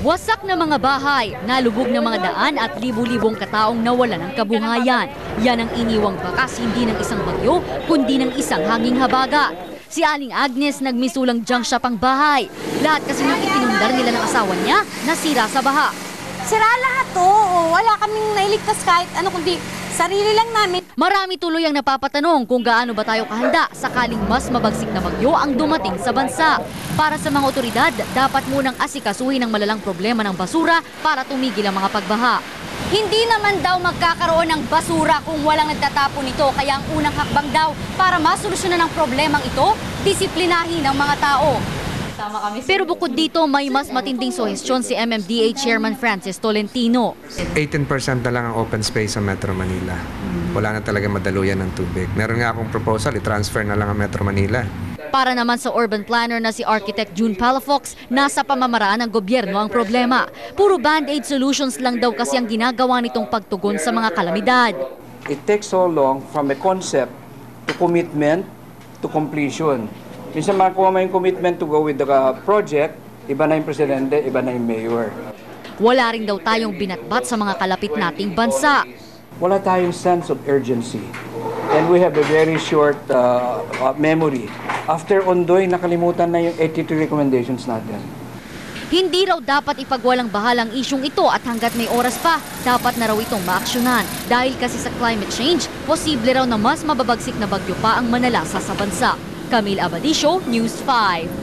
Wasak na mga bahay, nalubog na mga daan at libu-libong kataong nawala ng kabuhayan. Yan ang iniwang bakas hindi ng isang bagyo, kundi ng isang hanging habagat. Si Aling Agnes nagmisulang junk shop ang bahay. Lahat kasi ng ipinundar nila ng asawa niya, nasira sa baha. Sira lahat to. Wala kaming nailigtas kahit ano, kundi sarili lang namin. Marami tuloy ang napapatanong kung gaano ba tayo kahanda sakaling mas mabagsik na bagyo ang dumating sa bansa. Para sa mga otoridad, dapat munang asikasuhin ang malalang problema ng basura para tumigil ang mga pagbaha. Hindi naman daw magkakaroon ng basura kung walang nagtatapon nito. Kaya ang unang hakbang daw para masolusyonan ang problemang ito, disiplinahin ang mga tao. Pero bukod dito, may mas matinding suhestyon si MMDA Chairman Francis Tolentino. 18% na lang ang open space sa Metro Manila. Wala na talaga madaluyan ng tubig. Meron nga akong proposal, i-transfer na lang ang Metro Manila. Para naman sa urban planner na si Architect June Palafox, nasa pamamaraan ng gobyerno ang problema. Puro band-aid solutions lang daw kasi ang ginagawa nitong pagtugon sa mga kalamidad. It takes so long from a concept to commitment to completion. Minsan makuha mo yung commitment to go with the project, iba na yung presidente, iba na yung mayor. Wala rin daw tayong binatbat sa mga kalapit nating bansa. Wala tayong sense of urgency. And we have a very short memory. After Ondoy, nakalimutan na yung 83 recommendations natin. Hindi raw dapat ipagwalang bahalang isyong ito at hanggat may oras pa, dapat na raw itong maaksyonan. Dahil kasi sa climate change, posible raw na mas mababagsik na bagyo pa ang manalasa sa bansa. Camille Abadisio, News 5.